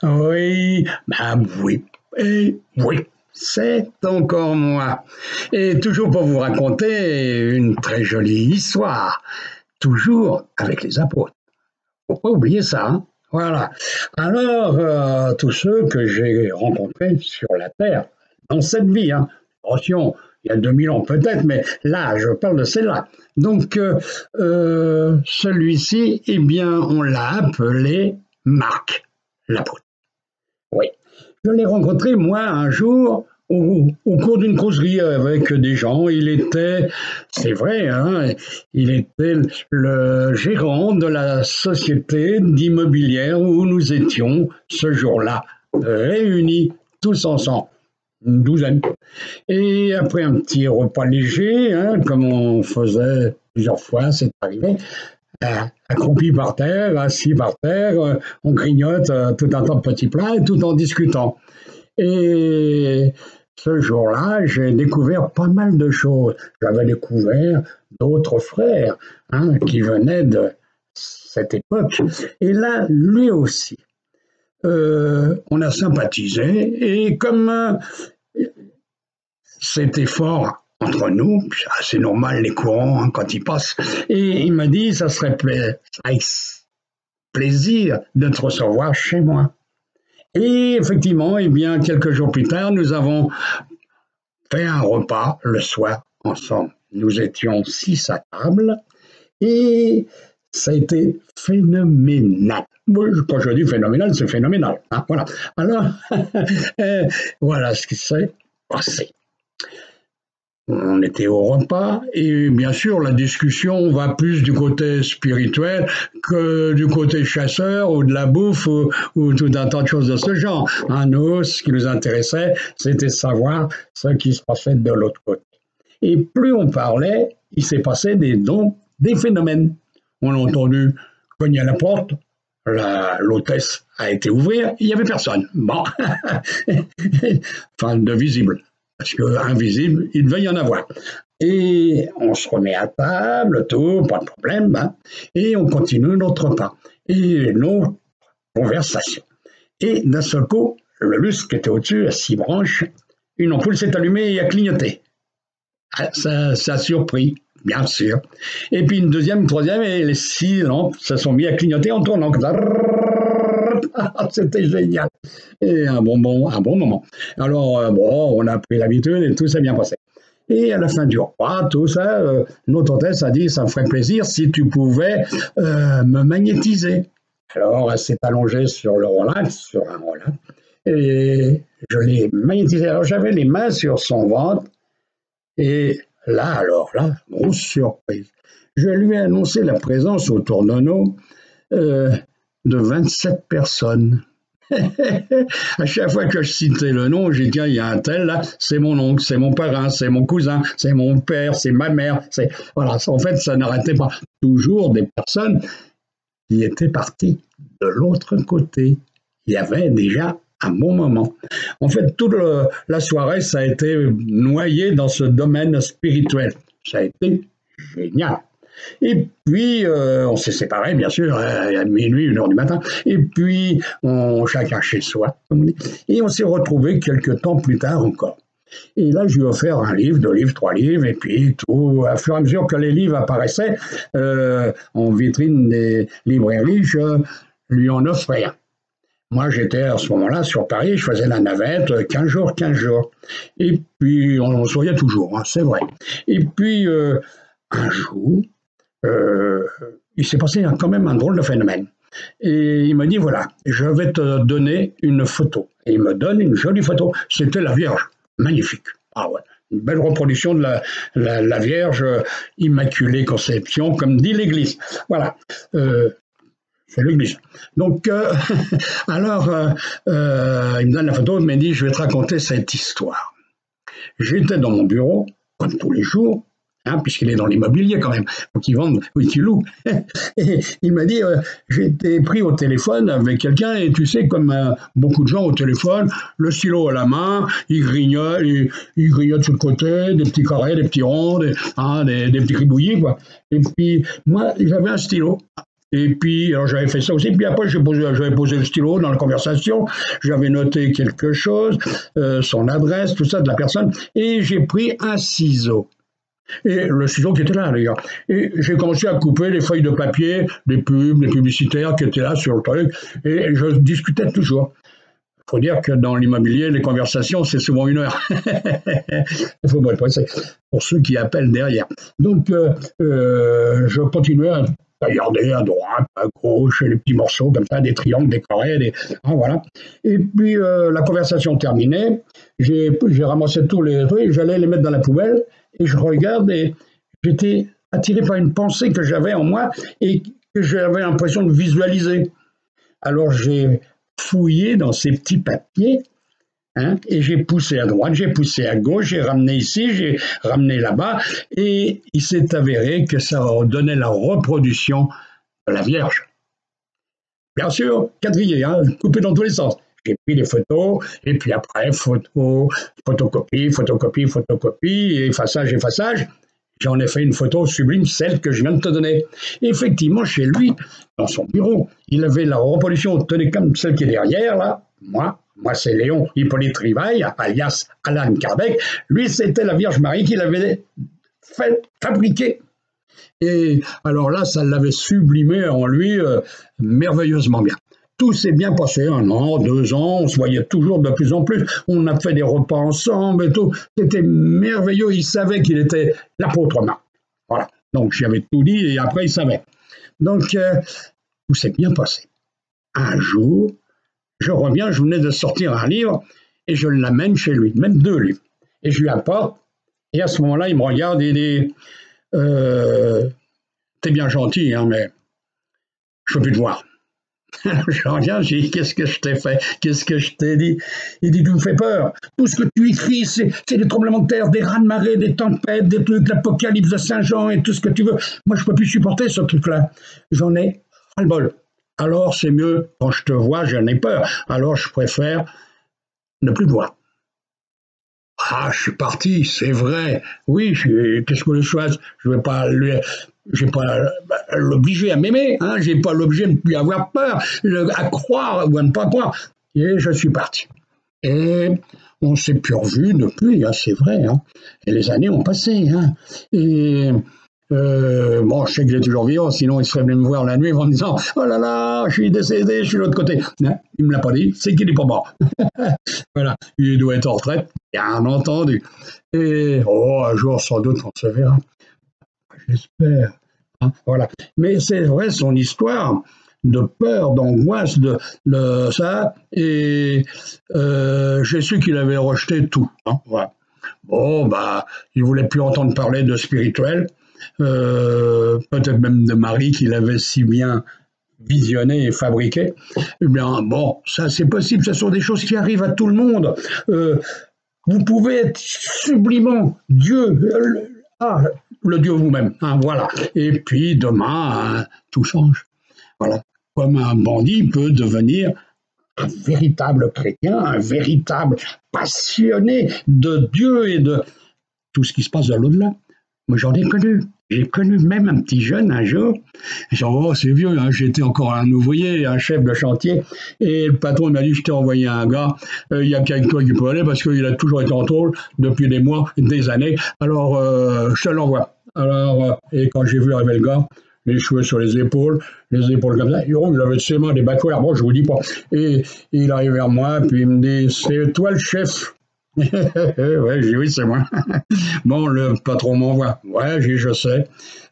Oui, bah oui, et oui, c'est encore moi. Et toujours pour vous raconter une très jolie histoire, toujours avec les apôtres. Faut pas oublier ça, hein. Voilà. Alors, tous ceux que j'ai rencontrés sur la terre, dans cette vie, hein, attention, il y a 2000 ans peut-être, mais là, je parle de celle-là. Donc, celui-ci, eh bien, on l'a appelé Marc, l'apôtre. Oui. Je l'ai rencontré, moi, un jour, au cours d'une causerie avec des gens. Il était, c'est vrai, hein, il était le gérant de la société d'immobilière où nous étions ce jour-là, réunis tous ensemble, une douzaine. Et après un petit repas léger, hein, comme on faisait plusieurs fois, c'est arrivé, accroupi par terre, assis par terre, on grignote tout un tas de petits plats tout en discutant. Et ce jour-là, j'ai découvert pas mal de choses. J'avais découvert d'autres frères, hein, qui venaient de cette époque. Et là, lui aussi, on a sympathisé. Et comme c'était fort entre nous, c'est normal les courants, hein, quand ils passent, et il m'a dit, ça serait plaisir de te recevoir chez moi. Et effectivement, eh bien, quelques jours plus tard, nous avons fait un repas le soir ensemble. Nous étions 6 à table et ça a été phénoménal. Quand je dis phénoménal, c'est phénoménal, hein, voilà. Alors, voilà ce qui s'est passé. On était au repas et bien sûr la discussion va plus du côté spirituel que du côté chasseur ou de la bouffe ou tout un tas de choses de ce genre. Hein, nous, ce qui nous intéressait, c'était de savoir ce qui se passait de l'autre côté. Et plus on parlait, il s'est passé des phénomènes. On a entendu cogner à la porte, l'hôtesse a été ouvrir, il n'y avait personne. Bon, enfin de visible. Parce qu'invisible, il devait y en avoir. Et on se remet à table, tout, pas de problème, hein, et on continue notre repas et nos conversations. Et d'un seul coup, le lustre qui était au-dessus, à 6 branches, une ampoule s'est allumée et a clignoté. Ah, ça a surpris, bien sûr. Et puis une deuxième, une troisième, et les 6 lampes se sont mis à clignoter en tournant. C'était génial. Et un bon moment. Alors, bon, on a pris l'habitude et tout s'est bien passé. Et à la fin du repas, tout ça, notre hôtesse a dit, ça me ferait plaisir si tu pouvais me magnétiser. Alors, elle s'est allongée sur le relax, sur un relax, et je l'ai magnétisé. Alors, j'avais les mains sur son ventre, et là, grosse surprise. Je lui ai annoncé la présence autour de nous de 27 personnes. À chaque fois que je citais le nom, j'ai dit, il y a un tel là, c'est mon oncle, c'est mon parrain, c'est mon cousin, c'est mon père, c'est ma mère. Voilà, en fait, ça n'arrêtait pas. Toujours des personnes qui étaient parties de l'autre côté. Il y avait déjà un bon moment. En fait, toute la soirée, ça a été noyé dans ce domaine spirituel. Ça a été génial. Et puis, on s'est séparés, bien sûr, à minuit, 1 heure du matin. Et puis, chacun chez soi, comme on dit. Et on s'est retrouvés quelques temps plus tard encore. Et là, je lui ai offert un livre, 2 livres, 3 livres, et puis tout, à fur et à mesure que les livres apparaissaient en vitrine des librairies, je lui en offrais un. Moi, j'étais à ce moment-là sur Paris, je faisais la navette 15 jours, 15 jours. Et puis, on se voyait toujours, hein, c'est vrai. Et puis, un jour, il s'est passé quand même un drôle de phénomène. Et il me dit, voilà, je vais te donner une photo. Et il me donne une jolie photo. C'était la Vierge. Magnifique. Ah ouais. Une belle reproduction de la Vierge Immaculée Conception, comme dit l'Église. Voilà. C'est l'Église. Donc, alors, il me donne la photo, il me dit, je vais te raconter cette histoire. J'étais dans mon bureau, comme tous les jours, hein, puisqu'il est dans l'immobilier quand même, faut qu'il vende, oui, qu'il loue. Et il m'a dit, j'ai été pris au téléphone avec quelqu'un, et tu sais, comme beaucoup de gens au téléphone, le stylo à la main, il grignote sur le côté, des petits carrés, des petits ronds, des petits gribouillis, quoi. Et puis, moi, j'avais un stylo. Et puis, alors j'avais fait ça aussi. Puis après, j'avais posé le stylo dans la conversation. J'avais noté quelque chose, son adresse, tout ça de la personne. Et j'ai pris un ciseau. Et le ciseau qui était là, d'ailleurs. Et j'ai commencé à couper les feuilles de papier, des pubs, les publicitaires qui étaient là sur le truc. Et je discutais toujours. Il faut dire que dans l'immobilier, les conversations, c'est souvent 1 heure. Il faut pas être pressé pour ceux qui appellent derrière. Donc, je continuais à regarder à droite, à gauche, les petits morceaux comme ça, des triangles, des carrés, ah, voilà. Et puis, la conversation terminée, j'ai ramassé tous les trucs, j'allais les mettre dans la poubelle, et je regarde, et j'étais attiré par une pensée que j'avais en moi, et que j'avais l'impression de visualiser. Alors, j'ai fouillé dans ces petits papiers, hein, et j'ai poussé à droite, j'ai poussé à gauche, j'ai ramené ici, j'ai ramené là-bas, et il s'est avéré que ça donnait la reproduction de la Vierge. Bien sûr, quadrillé, hein, coupé dans tous les sens. J'ai pris les photos, et puis après, photocopie, photocopie, photocopie, effaçage, effaçage. J'en ai fait une photo sublime, celle que je viens de te donner. Et effectivement, chez lui, dans son bureau, il avait la reproduction, tenez comme celle qui est derrière, là. Moi c'est Léon Hippolyte Rivail, alias Alan Kardec. Lui, c'était la Vierge Marie qu'il avait fabriquée. Et alors là, ça l'avait sublimé en lui merveilleusement bien. Tout s'est bien passé, 1 an, 2 ans, on se voyait toujours de plus en plus. On a fait des repas ensemble et tout. C'était merveilleux. Il savait qu'il était l'apôtre Marc. Voilà. Donc j'avais tout dit et après il savait. Donc tout s'est bien passé. Un jour, je reviens, je venais de sortir un livre et je l'amène chez lui, même 2 livres. Et je lui apporte. Et à ce moment-là, il me regarde et il dit t'es bien gentil, hein, mais je ne peux plus te voir. Je reviens, je dis, qu'est-ce que je t'ai fait? Qu'est-ce que je t'ai dit? Il dit, tu me fais peur. Tout ce que tu écris, c'est des tremblements de terre, des raz-de-marée, des tempêtes, des trucs, l'Apocalypse de Saint-Jean et tout ce que tu veux. Moi, je ne peux plus supporter ce truc-là. J'en ai ras-le-bol. Alors, c'est mieux, quand je te vois, j'en ai peur. Alors, je préfère ne plus te voir. Ah, je suis parti, c'est vrai. Oui, qu'est-ce que je fasse? Je ne vais pas l'obliger à m'aimer, hein, je n'ai pas l'objet de ne plus avoir peur, à croire ou à ne pas croire. Et je suis parti. Et on ne s'est plus revu depuis, hein, c'est vrai. Hein. Et les années ont passé. Hein. Et bon, je sais qu'il est toujours vivant, sinon il serait venu me voir la nuit en me disant « Oh là là, je suis décédé, je suis de l'autre côté. » Il ne me l'a pas dit, c'est qu'il n'est pas mort. Voilà, il doit être en retraite, bien entendu. Et un jour, sans doute, on se verra. J'espère. Hein, voilà. Mais c'est vrai, son histoire de peur, d'angoisse, de ça, et j'ai su qu'il avait rejeté tout. Hein, voilà. Bon, bah, il voulait plus entendre parler de spirituel, peut-être même de Marie qu'il avait si bien visionné et fabriqué. Eh bien, bon, ça c'est possible, ce sont des choses qui arrivent à tout le monde. Vous pouvez être sublimement Dieu, le Dieu vous-même, hein, voilà. Et puis demain, hein, tout change. Voilà. Comme un bandit peut devenir un véritable chrétien, un véritable passionné de Dieu et de tout ce qui se passe de l'au-delà. Moi, j'en ai connu. J'ai connu même un petit jeune un jour. Oh, c'est vieux, hein, j'étais encore un ouvrier, un chef de chantier. Et le patron m'a dit, je t'ai envoyé un gars, il y a qu'avec toi qui peut aller parce qu'il a toujours été en tôle depuis des mois, des années. Alors, je te l'envoie. Alors, et quand j'ai vu arriver le gars, les cheveux sur les épaules comme ça, il avait ses mains des battoirs, bon, je vous dis pas. Et il arrive vers moi, puis il me dit, c'est toi le chef? Ouais, j'ai dit oui, c'est moi. Bon, le patron m'envoie. Ouais, j'ai dit, je sais.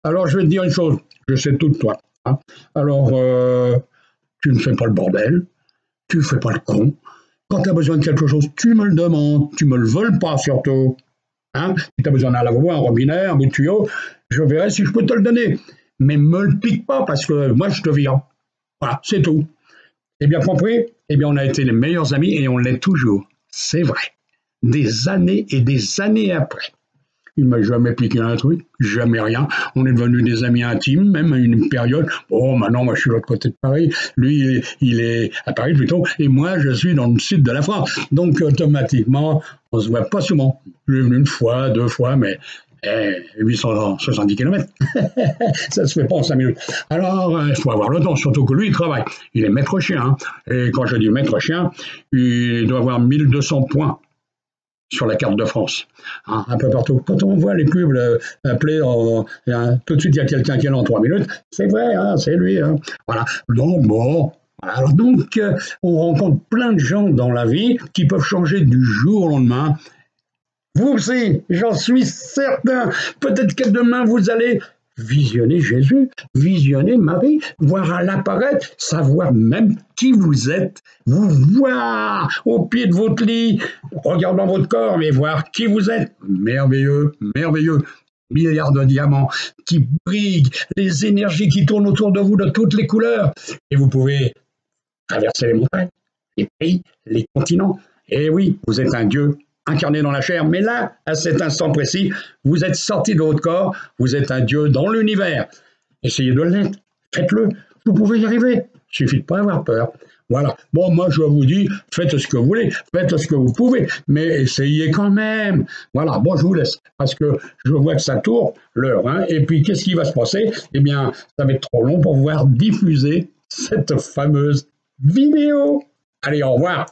Alors, je vais te dire une chose. Je sais tout de toi. Hein. Alors, tu ne fais pas le bordel. Tu ne fais pas le con. Quand tu as besoin de quelque chose, tu me le demandes. Tu me le voles pas, surtout. Hein. Si tu as besoin d'un lavabo, un robinet, un bout de tuyau, je verrai si je peux te le donner. Mais me le pique pas, parce que moi, je te vire. Voilà, c'est tout. Eh bien, compris? Eh bien, on a été les meilleurs amis et on l'est toujours. C'est vrai. Des années et des années après. Il ne m'a jamais piqué un truc, jamais rien. On est devenus des amis intimes, même à une période. Bon, maintenant, moi, je suis de l'autre côté de Paris. Lui, il est à Paris plutôt. Et moi, je suis dans le sud de la France. Donc, automatiquement, on ne se voit pas souvent. Je suis venu 1 fois, 2 fois, mais 870 km, ça se fait pas en 5 minutes. Alors, il faut avoir le temps, surtout que lui, il travaille. Il est maître chien. Hein. Et quand je dis maître chien, il doit avoir 1200 points sur la carte de France, hein, un peu partout. Quand on voit les pubs appeler, tout de suite il y a quelqu'un qui est là en 3 minutes, c'est vrai, hein, c'est lui. Hein. Voilà. Donc bon, alors donc on rencontre plein de gens dans la vie qui peuvent changer du jour au lendemain. Vous aussi, j'en suis certain. Peut-être que demain vous allez visionner Jésus, visionner Marie, voir à l'apparaître, savoir même qui vous êtes, vous voir au pied de votre lit, regardant votre corps, mais voir qui vous êtes. Merveilleux, merveilleux. Milliards de diamants qui brillent, les énergies qui tournent autour de vous de toutes les couleurs. Et vous pouvez traverser les montagnes, les pays, les continents. Et oui, vous êtes un Dieu incarné dans la chair, mais là, à cet instant précis, vous êtes sorti de votre corps, vous êtes un Dieu dans l'univers. Essayez de l'être, faites-le, vous pouvez y arriver, il suffit de ne pas avoir peur. Voilà, bon, moi je vous dis, faites ce que vous voulez, faites ce que vous pouvez, mais essayez quand même. Voilà, bon, je vous laisse, parce que je vois que ça tourne, l'heure, hein, et puis qu'est-ce qui va se passer? Eh bien, ça va être trop long pour pouvoir diffuser cette fameuse vidéo. Allez, au revoir.